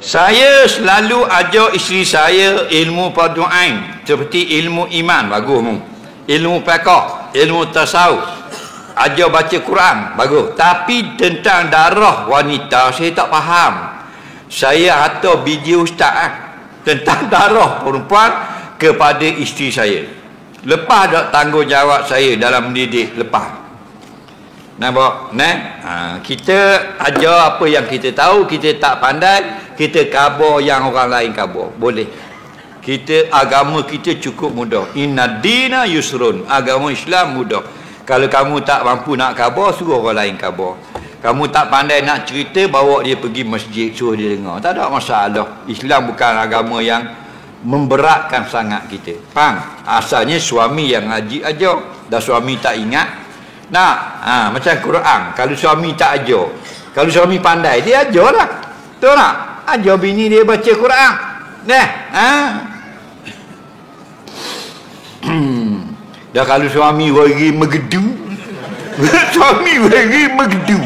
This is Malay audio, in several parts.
Saya selalu ajar isteri saya ilmu fardu ain, seperti ilmu iman, bagus mu. Ilmu fiqh, ilmu tasawuf, ajar baca Quran, bagus. Tapi tentang darah wanita saya tak faham. Saya hantar video ustaz tentang darah perempuan kepada isteri saya. Lepas dak tanggungjawab saya dalam mendidik, lepas. Nampak? Kita ajar apa yang kita tahu, kita tak pandai, kita khabar yang orang lain khabar. Boleh. Kita, agama kita cukup mudah. Inna dina yusrun. Agama Islam mudah. Kalau kamu tak mampu nak khabar, suruh orang lain khabar. Kamu tak pandai nak cerita, bawa dia pergi masjid, suruh dia dengar. Tak ada masalah. Islam bukan agama yang memberatkan sangat kita. Faham? Asalnya suami yang ngaji ajar. Dah suami tak ingat, macam Quran. Kalau suami tak ajar, kalau suami pandai, dia ajar lah. Betul tak? Ajar bini dia baca Quran. Dah kalau suami wari megedu, suami wari megedu,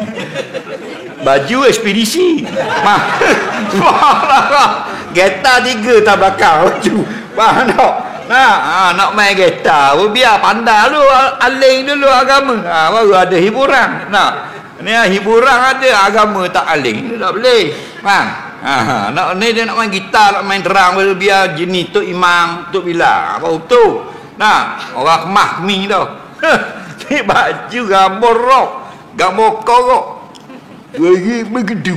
baju ekspedisi, kereta 3 tak belakang baju. Faham tak? Nak main kereta, biar pandai dulu, aling dulu agama, baru ada hiburan. Ni hiburan ada, agama tak aling, tak boleh. Faham? Ni dia nak main gitar, nak main drum, biar jenis Tok Imam, Tok Bila, apa betul? Orang mahmi tau. Ni baju gambar rock, gambar korok, lagi begitu.